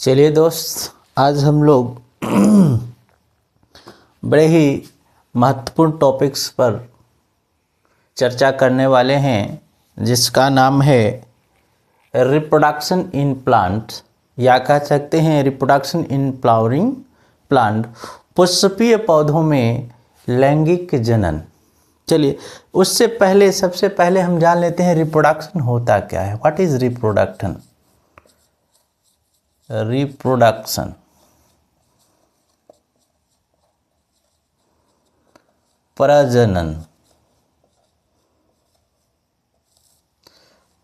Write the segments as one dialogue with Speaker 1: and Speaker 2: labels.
Speaker 1: चलिए दोस्त, आज हम लोग बड़े ही महत्वपूर्ण टॉपिक्स पर चर्चा करने वाले हैं, जिसका नाम है रिप्रोडक्शन इन प्लांट, या कह सकते हैं रिप्रोडक्शन इन फ्लावरिंग प्लांट, पुष्पीय पौधों में लैंगिक जनन। चलिए, उससे पहले सबसे पहले हम जान लेते हैं रिप्रोडक्शन होता क्या है। What is reproduction? रिप्रोडक्शन प्रजनन।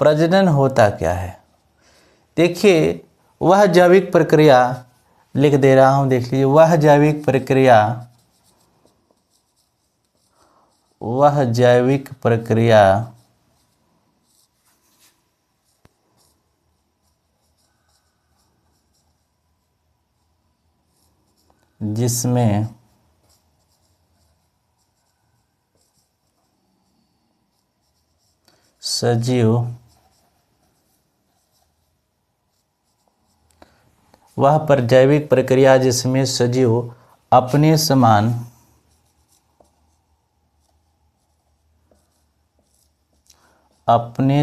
Speaker 1: प्रजनन होता क्या है? देखिए, वह जैविक प्रक्रिया, लिख दे रहा हूं, देख लीजिए, वह जैविक प्रक्रिया जिसमें सजीव वह पर जैविक प्रक्रिया जिसमें सजीव अपने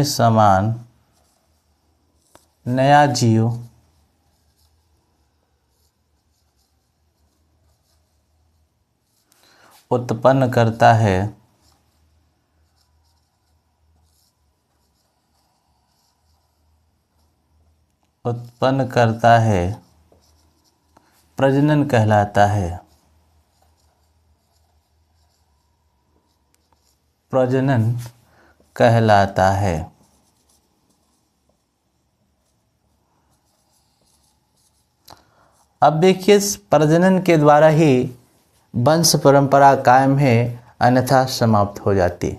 Speaker 1: समान नया जीव उत्पन्न करता है, प्रजनन कहलाता है। प्रजनन कहलाता है। अब देखिए, प्रजनन के द्वारा ही वंश परंपरा कायम है, अन्यथा समाप्त हो जाती।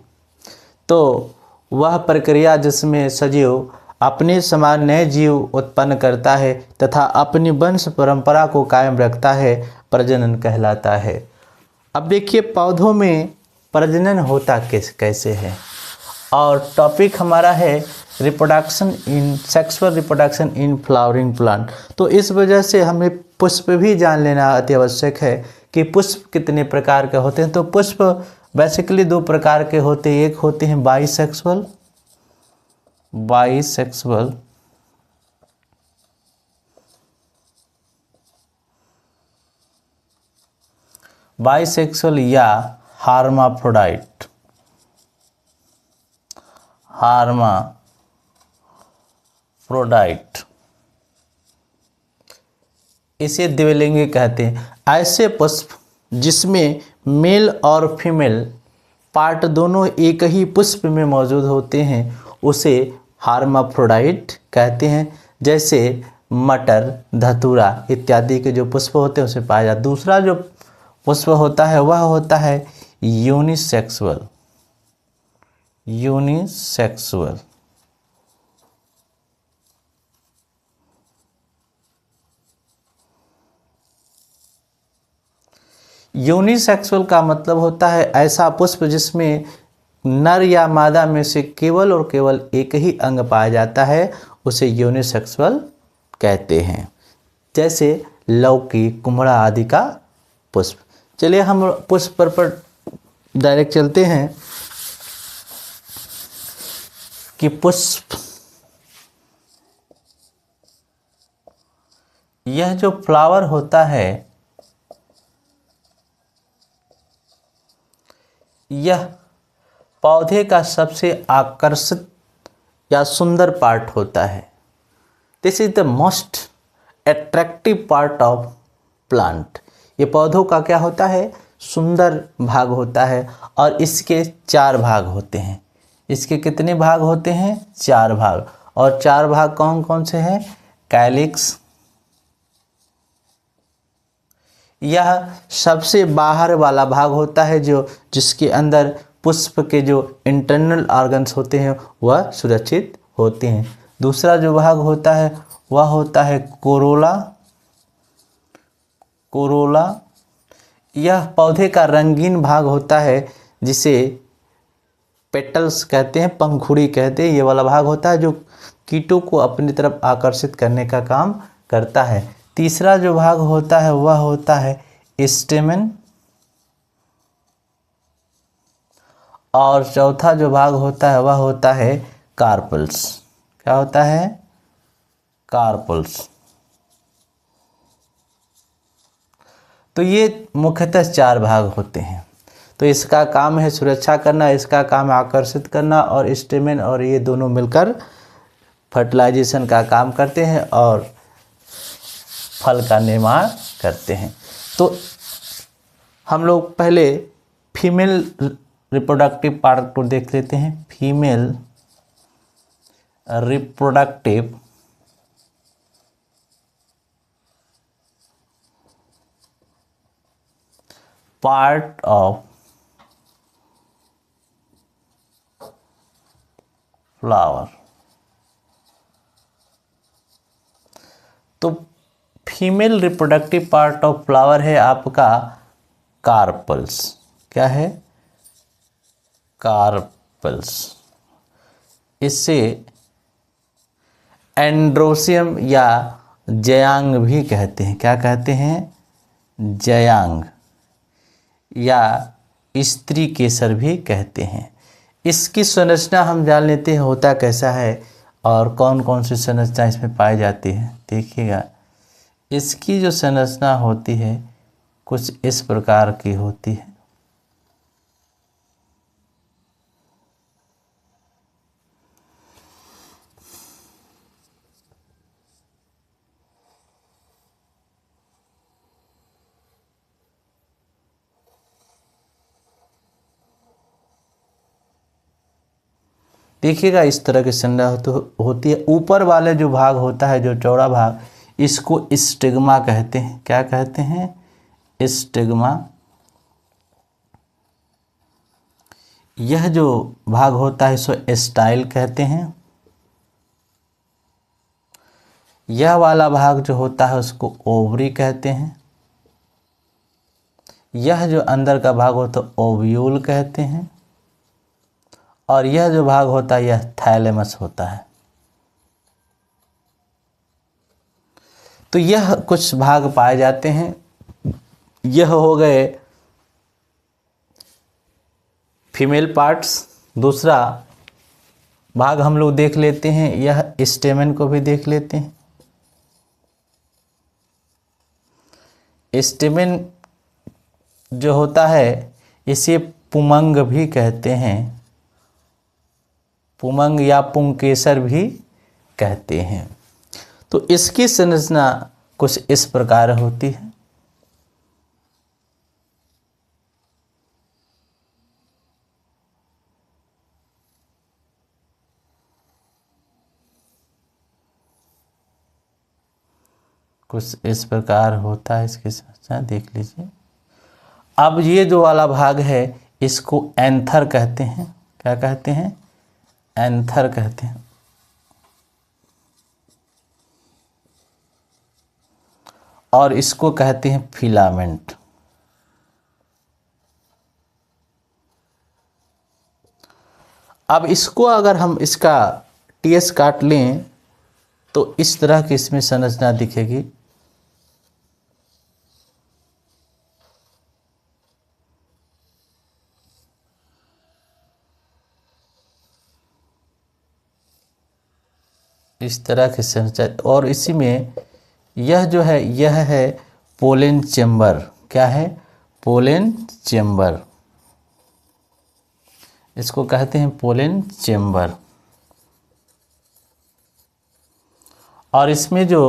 Speaker 1: तो वह प्रक्रिया जिसमें सजीव अपने समान नए जीव उत्पन्न करता है तथा अपनी वंश परंपरा को कायम रखता है, प्रजनन कहलाता है। अब देखिए, पौधों में प्रजनन होता कैसे है, और टॉपिक हमारा है sexual reproduction in flowering plant. तो इस वजह से हमें पुष्प भी जान लेना अति आवश्यक है कि पुष्प कितने प्रकार के होते हैं। तो पुष्प बेसिकली दो प्रकार के होते हैं। एक होते हैं बाइसेक्सुअल या हार्माफ्रोडाइट। इसे द्विलिंगी कहते हैं। ऐसे पुष्प जिसमें मेल और फीमेल पार्ट दोनों एक ही पुष्प में मौजूद होते हैं, उसे हार्माफ्रोडाइट कहते हैं। जैसे मटर, धतूरा इत्यादि के जो पुष्प होते हैं उसे पाया जाता है। दूसरा जो पुष्प होता है वह होता है यूनिसेक्सुअल। यूनिसेक्सुअल का मतलब होता है ऐसा पुष्प जिसमें नर या मादा में से केवल और केवल एक ही अंग पाया जाता है, उसे यूनिसेक्सुअल कहते हैं। जैसे लौकी, कुम्हड़ा आदि का पुष्प। चलिए, हम पुष्प पर डायरेक्ट चलते हैं कि पुष्प, यह जो फ्लावर होता है, यह पौधे का सबसे आकर्षित या सुंदर पार्ट होता है। This is the most attractive part of plant. ये पौधों का क्या होता है? सुंदर भाग होता है। और इसके 4 भाग होते हैं। इसके कितने भाग होते हैं? 4 भाग। और 4 भाग कौन कौन से हैं? कैलिक्स, यह सबसे बाहर वाला भाग होता है, जिसके अंदर पुष्प के जो इंटरनल ऑर्गन्स होते हैं वह सुरक्षित होते हैं। दूसरा जो भाग होता है वह होता है कोरोला। यह पौधे का रंगीन भाग होता है, जिसे पेटल्स कहते हैं, पंखुड़ी कहते हैं। ये वाला भाग होता है जो कीटों को अपनी तरफ आकर्षित करने का काम करता है। तीसरा जो भाग होता है वह होता है स्टेमेन, और चौथा जो भाग होता है वह होता है कार्पल्स। क्या होता है? कार्पल्स। तो ये मुख्यतः 4 भाग होते हैं। तो इसका काम है सुरक्षा करना, इसका काम है आकर्षित करना, और स्टेमेन और ये दोनों मिलकर फर्टिलाइजेशन का काम करते हैं और फल का निर्माण करते हैं। तो हम लोग पहले फीमेल रिप्रोडक्टिव पार्ट को देख लेते हैं। Female reproductive part of flower. तो female reproductive part of flower है आपका कार्पल्स। क्या है? कार्पल्स। इससे एंड्रोसियम या जयांग भी कहते हैं। क्या कहते हैं? जयांग या स्त्री केसर भी कहते हैं। इसकी संरचना हम जान लेते हैं होता कैसा है और कौन कौन सी संरचना इसमें पाई जाती है। देखिएगा, इसकी जो संरचना होती है कुछ इस प्रकार की होती है। देखिएगा, इस तरह की संरचना होती है। ऊपर वाले जो भाग होता है, जो चौड़ा भाग, इसको स्टिग्मा कहते हैं। क्या कहते हैं? स्टिग्मा। यह जो भाग होता है इसको स्टाइल कहते हैं। यह वाला भाग जो होता है उसको ओवरी कहते हैं। यह जो अंदर का भाग होता है ओव्यूल कहते हैं। और यह जो भाग होता है यह थैलेमस होता है। तो यह कुछ भाग पाए जाते हैं। यह हो गए फीमेल पार्ट्स। दूसरा भाग हम लोग देख लेते हैं, यह स्टेमेन को भी देख लेते हैं। स्टेमेन जो होता है इसे पुमंग भी कहते हैं। पुमंग या पुंकेसर भी कहते हैं। तो इसकी संरचना कुछ इस प्रकार होती है। कुछ इस प्रकार होता है इसकी संरचना, देख लीजिए। अब ये जो वाला भाग है इसको एंथर कहते हैं। क्या कहते हैं? एंथर कहते हैं। और इसको कहते हैं फिलामेंट। अब इसको अगर हम इसका टीएस काट लें तो इस तरह की इसमें संरचना दिखेगी। इस तरह की संरचना, और इसी में यह जो है यह है पोलन चेम्बर। क्या है? Pollen chamber. इसको कहते हैं पोलन चेम्बर। और इसमें जो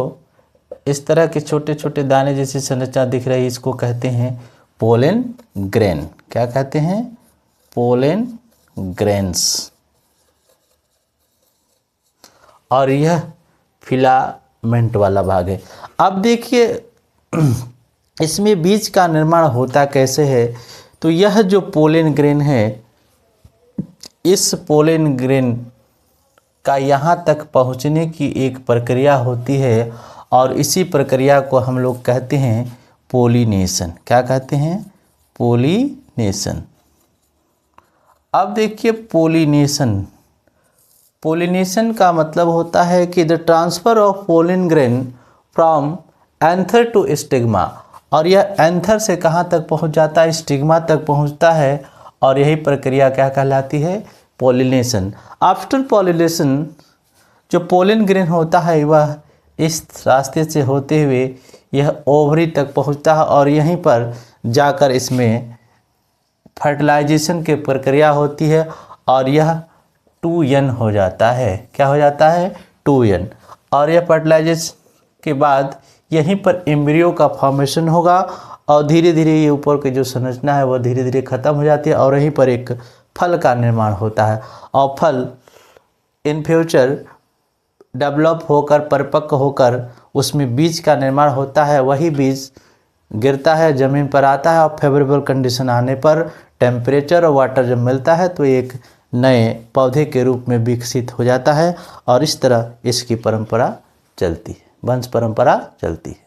Speaker 1: इस तरह के छोटे छोटे दाने जैसी संरचना दिख रही है इसको कहते हैं पोलन ग्रेन। क्या कहते हैं? Pollen grains. और यह फिलामेंट वाला भाग है। अब देखिए इसमें बीज का निर्माण होता कैसे है। तो यह जो पोलन ग्रेन है, इस पोलन ग्रेन का यहाँ तक पहुँचने की एक प्रक्रिया होती है और इसी प्रक्रिया को हम लोग कहते हैं पोलिनेशन। क्या कहते हैं? पोलिनेशन। अब देखिए पोलिनेशन। पोलिनेशन का मतलब होता है कि the transfer of pollen grain from anther to stigma, और यह एंथर से कहाँ तक पहुँच जाता है, स्टिग्मा तक पहुँचता है, और यही प्रक्रिया क्या कहलाती है, पॉलिनेशन। आफ्टर पॉलिनेशन जो पोलन ग्रेन होता है वह इस रास्ते से होते हुए यह ओवरी तक पहुंचता है, और यहीं पर जाकर इसमें फर्टिलाइजेशन की प्रक्रिया होती है, और यह 2n हो जाता है। क्या हो जाता है, 2n। और यह फर्टिलाइजेशन के बाद यहीं पर एम्ब्रियो का फॉर्मेशन होगा, और धीरे धीरे ये ऊपर की जो संरचना है वह धीरे धीरे खत्म हो जाती है, और यहीं पर एक फल का निर्माण होता है, और फल इन फ्यूचर डेवलप होकर परिपक्व होकर उसमें बीज का निर्माण होता है। वही बीज गिरता है, ज़मीन पर आता है, और फेवरेबल कंडीशन आने पर टेम्परेचर और वाटर जब मिलता है तो एक नए पौधे के रूप में विकसित हो जाता है, और इस तरह इसकी परंपरा चलती है, वंश परंपरा चलती है।